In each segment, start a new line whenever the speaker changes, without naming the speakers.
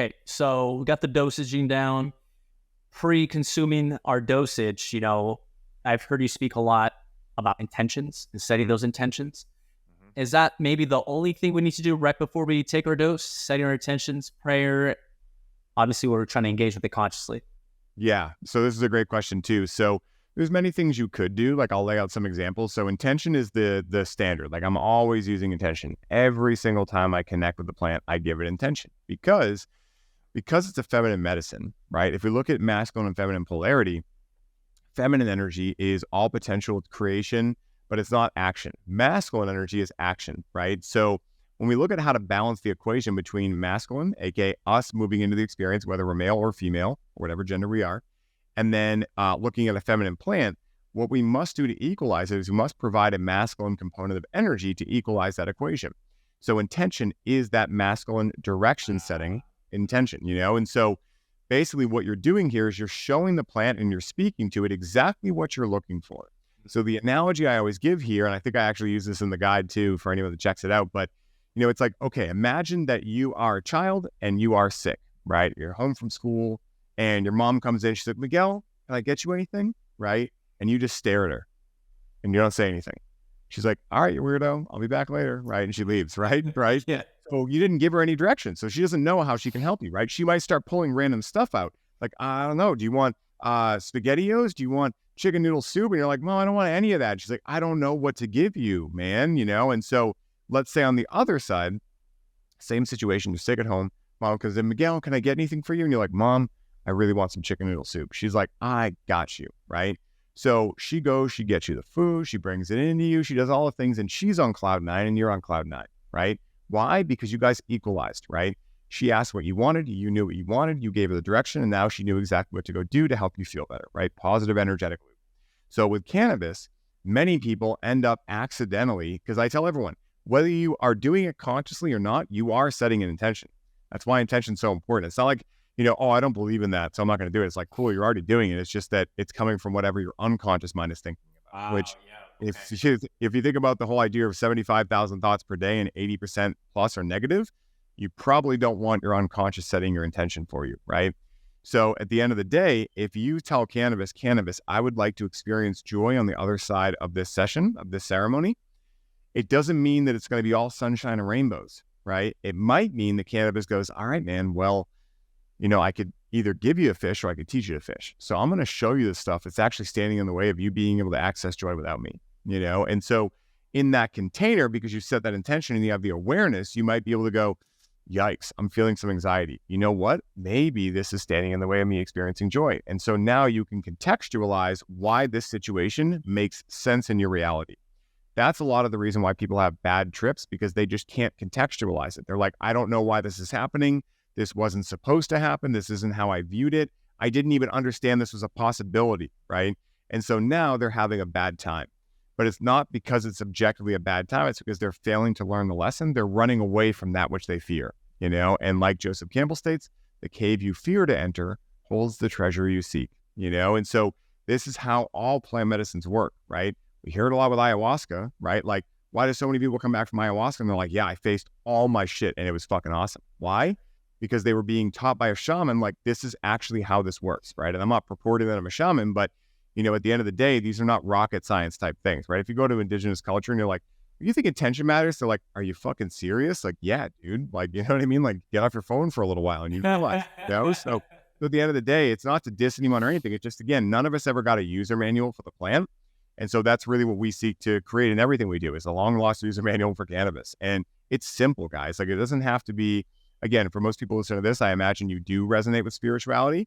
Okay, so we got the dosaging down. Pre-consuming our dosage, I've heard you speak a lot about intentions and setting those intentions.
Mhm.
Is that maybe the only thing we need to do right before we take our dose? Setting our intentions, prayer. Obviously, we're trying to engage with it consciously.
Yeah. So this is a great question too. So there's many things you could do. Like I'll lay out some examples. So intention is the standard. Like I'm always using intention. Every single time I connect with the plant, I give it intention because it's a feminine medicine, right? If we look at masculine and feminine polarity, feminine energy is all potential creation, but it's not action. Masculine energy is action, right? So when we look at how to balance the equation between masculine, aka us moving into the experience, whether we're male or female, or whatever gender we are, and then looking at a feminine plant, what we must do to equalize it is we must provide a masculine component of energy to equalize that equation. So intention is that masculine direction setting intention, And so basically what you're doing here is you're showing the plant and you're speaking to it exactly what you're looking for. So the analogy I always give here, and I think I actually use this in the guide too for anyone that checks it out, but it's like, okay, imagine that you are a child and you are sick, right? You're home from school and your mom comes in, she's like, Miguel, can I get you anything? Right? And you just stare at her and you don't say anything. She's like, all right, you weirdo, I'll be back later, right? And she leaves, right? Right?
Yeah.
So you didn't give her any direction. So she doesn't know how she can help you, right? She might start pulling random stuff out. Like, I don't know, do you want SpaghettiOs? Do you want chicken noodle soup? And you're like, Mom, I don't want any of that. She's like, I don't know what to give you, man, And so let's say on the other side, same situation, you're sick at home. Mom comes in, Miguel, can I get anything for you? And you're like, Mom, I really want some chicken noodle soup. She's like, I got you, right? So she goes, she gets you the food, she brings it into you, she does all the things, and she's on cloud nine and you're on cloud nine, right? Why? Because you guys equalized, right? She asked what you wanted, you knew what you wanted, you gave her the direction, and now she knew exactly what to go do to help you feel better, right? Positive energetic loop. So with cannabis, many people end up accidentally, because I tell everyone, whether you are doing it consciously or not, you are setting an intention. That's why intention is so important. It's not like, oh, I don't believe in that, so I'm not going to do it. It's like, cool, you're already doing it. It's just that it's coming from whatever your unconscious mind is thinking about, which
Yeah. Okay.
if you think about the whole idea of 75,000 thoughts per day and 80% plus are negative, you probably don't want your unconscious setting your intention for you, right? So at the end of the day, if you tell cannabis, I would like to experience joy on the other side of this session, of this ceremony, it doesn't mean that it's going to be all sunshine and rainbows, right? It might mean that cannabis goes, all right, man, well, I could either give you a fish or I could teach you to fish. So I'm going to show you this stuff that's actually standing in the way of you being able to access joy without me, And so in that container, because you set that intention and you have the awareness, you might be able to go, yikes, I'm feeling some anxiety. You know what? Maybe this is standing in the way of me experiencing joy. And so now you can contextualize why this situation makes sense in your reality. That's a lot of the reason why people have bad trips, because they just can't contextualize it. They're like, I don't know why this is happening. This wasn't supposed to happen. This isn't how I viewed it. I didn't even understand this was a possibility, right? And so now they're having a bad time. But it's not because it's objectively a bad time. It's because they're failing to learn the lesson. They're running away from that which they fear, And like Joseph Campbell states, the cave you fear to enter holds the treasure you seek, And so this is how all plant medicines work, right? We hear it a lot with ayahuasca, right? Like, why do so many people come back from ayahuasca and they're like, yeah, I faced all my shit and it was fucking awesome. Why? Because they were being taught by a shaman, like, this is actually how this works, right? And I'm not purporting that I'm a shaman, but, at the end of the day, these are not rocket science type things, right? If you go to indigenous culture and you're like, you think intention matters? They're like, are you fucking serious? Like, yeah, dude. Like, you know what I mean? Like, get off your phone for a little while and you realize, So at the end of the day, it's not to diss anyone or anything. It's just, again, none of us ever got a user manual for the plant. And so that's really what we seek to create in everything we do, is a long lost user manual for cannabis. And it's simple, guys. Like, it doesn't have to be, again, for most people listening to this, I imagine you do resonate with spirituality,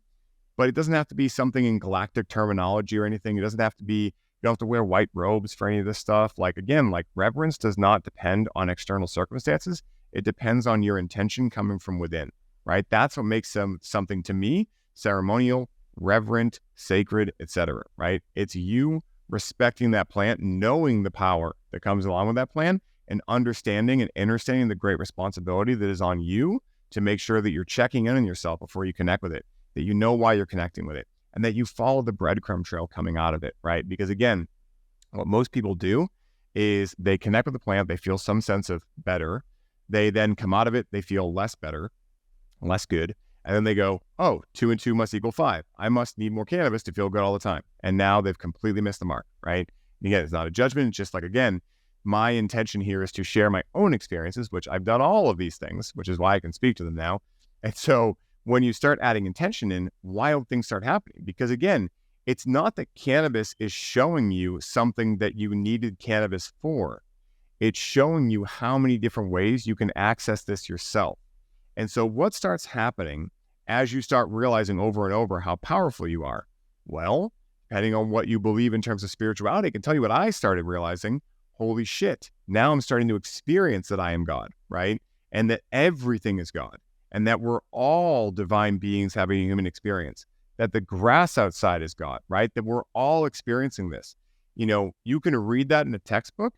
but it doesn't have to be something in galactic terminology or anything. It doesn't have to be, you don't have to wear white robes for any of this stuff. Like, again, like, reverence does not depend on external circumstances. It depends on your intention coming from within, right? That's what makes something, to me, ceremonial, reverent, sacred, etc., right? It's you respecting that plant, knowing the power that comes along with that plant, and understanding and understanding the great responsibility that is on you to make sure that you're checking in on yourself before you connect with it, that you know why you're connecting with it, and that you follow the breadcrumb trail coming out of it, right? Because again, what most people do is they connect with the plant, they feel some sense of better, they then come out of it, they feel less better, less good. And then they go, oh, 2 and 2 must equal 5. I must need more cannabis to feel good all the time. And now they've completely missed the mark, right? And again, it's not a judgment. It's just like, again, my intention here is to share my own experiences, which I've done all of these things, which is why I can speak to them now. And so when you start adding intention in, wild things start happening. Because again, it's not that cannabis is showing you something that you needed cannabis for. It's showing you how many different ways you can access this yourself. And so what starts happening as you start realizing over and over how powerful you are? Well, depending on what you believe in terms of spirituality, I can tell you what I started realizing. Holy shit. Now I'm starting to experience that I am God, right? And that everything is God, and that we're all divine beings having a human experience, that the grass outside is God, right? That we're all experiencing this. You know, you can read that in a textbook,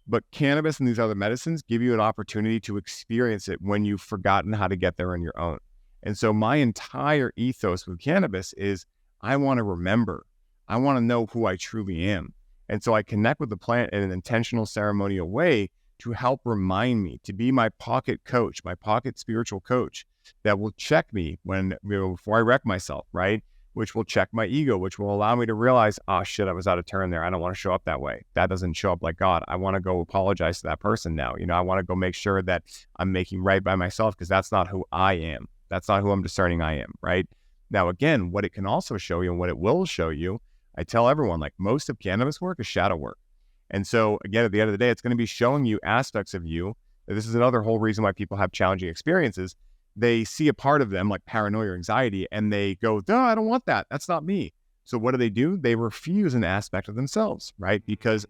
but cannabis and these other medicines give you an opportunity to experience it when you've forgotten how to get there on your own. And so my entire ethos with cannabis is I want to remember. I want to know who I truly am. And so I connect with the plant in an intentional ceremonial way to help remind me, to be my pocket coach, my pocket spiritual coach that will check me when, before I wreck myself, right? Which will check my ego, which will allow me to realize, oh shit, I was out of turn there. I don't want to show up that way. That doesn't show up like God. I want to go apologize to that person now. I want to go make sure that I'm making right by myself, because that's not who I am. That's not who I'm discerning I am, right? Now, again, what it can also show you and what it will show you, I tell everyone, like, most of cannabis work is shadow work. And so again, at the end of the day, it's going to be showing you aspects of you. This is another whole reason why people have challenging experiences. They see a part of them like paranoia or anxiety, and they go, duh, I don't want that. That's not me. So what do? They refuse an aspect of themselves, right? Because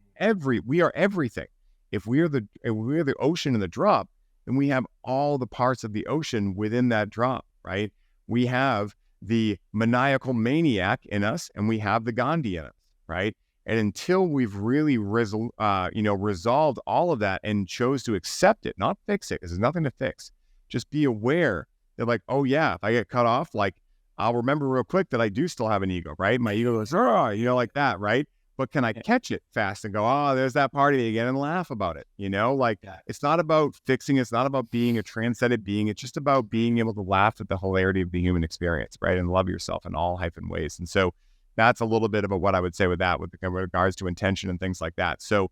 we are everything. If we are the ocean in the drop, then we have all the parts of the ocean within that drop, right? We have the maniacal maniac in us, and we have the Gandhi in us, right? And until we've really resolved all of that and chose to accept it, not fix it, because there's nothing to fix. Just be aware that, like, oh yeah, if I get cut off, like, I'll remember real quick that I do still have an ego, right? My ego goes, like that, right? But can I catch it fast and go, oh, there's that part of me again, and laugh about it, It's not about fixing. It's not about being a transcendent being. It's just about being able to laugh at the hilarity of the human experience, right? And love yourself in all hyphen ways. And so that's a little bit of what I would say with that, with regards to intention and things like that. So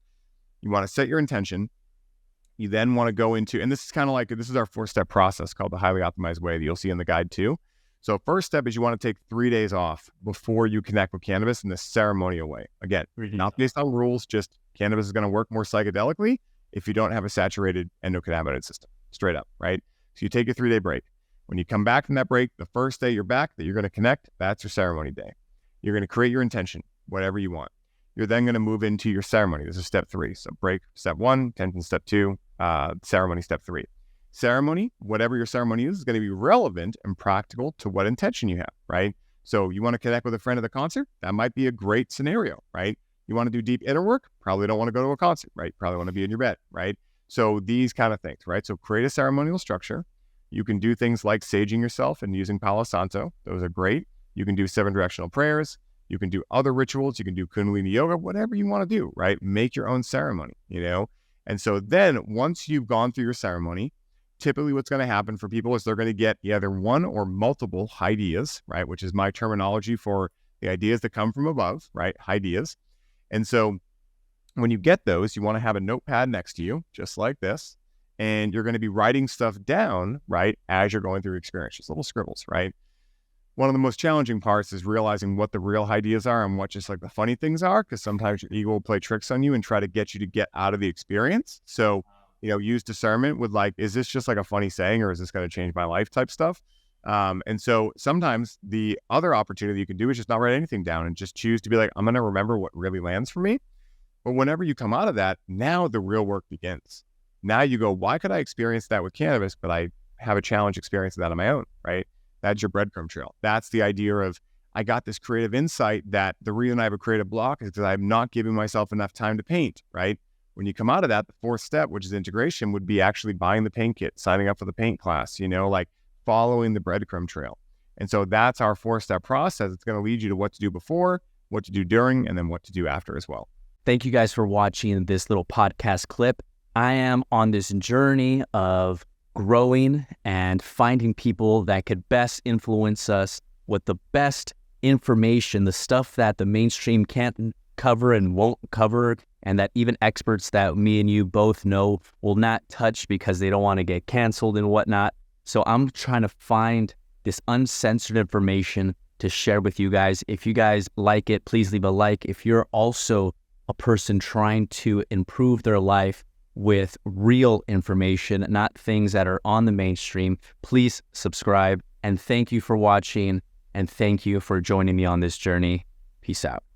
you want to set your intention. You then want to go into, and this is kind of like, this is our 4-step process called the highly optimized way that you'll see in the guide too. So first step is you want to take 3 days off before you connect with cannabis in this ceremonial way. Again, not based on rules, just cannabis is going to work more psychedelically if you don't have a saturated endocannabinoid system, straight up, right? So you take a 3-day break. When you come back from that break, the first day you're back that you're going to connect, that's your ceremony day. You're going to create your intention, whatever you want. You're then going to move into your ceremony. This is step 3. So break, step 1, intention, step 2, ceremony, step 3. Ceremony, whatever your ceremony is going to be relevant and practical to what intention you have, right? So you want to connect with a friend at the concert? That might be a great scenario, right? You want to do deep inner work? Probably don't want to go to a concert, right? Probably want to be in your bed, right? So these kind of things, right? So create a ceremonial structure. You can do things like saging yourself and using Palo Santo. Those are great. You can do 7 directional prayers. You can do other rituals. You can do Kundalini yoga, whatever you want to do, right? Make your own ceremony, And so then once you've gone through your ceremony, typically what's going to happen for people is they're going to get either one or multiple ideas, right? Which is my terminology for the ideas that come from above, right? Ideas. And so when you get those, you want to have a notepad next to you, just like this. And you're going to be writing stuff down, right? As you're going through experience, just little scribbles, right? One of the most challenging parts is realizing what the real ideas are and what just like the funny things are, because sometimes your ego will play tricks on you and try to get you to get out of the experience. So, use discernment with like, is this just like a funny saying, or is this going to change my life type stuff? And so sometimes the other opportunity you can do is just not write anything down and just choose to be like, I'm going to remember what really lands for me. But whenever you come out of that, now the real work begins. Now you go, why could I experience that with cannabis, but I have a challenge experience of that on my own, right? That's your breadcrumb trail. That's the idea of, I got this creative insight that the reason I have a creative block is because I'm not giving myself enough time to paint, right? When you come out of that, the 4th step, which is integration, would be actually buying the paint kit, signing up for the paint class, like following the breadcrumb trail. And so that's our 4-step process. It's going to lead you to what to do before, what to do during, and then what to do after as well.
Thank you guys for watching this little podcast clip. I am on this journey of growing and finding people that could best influence us with the best information, the stuff that the mainstream can't cover and won't cover, and that even experts that me and you both know will not touch because they don't want to get canceled and whatnot. So I'm trying to find this uncensored information to share with you guys. If you guys like it, please leave a like. If you're also a person trying to improve their life with real information, not things that are on the mainstream, please subscribe. And thank you for watching, and thank you for joining me on this journey. Peace out.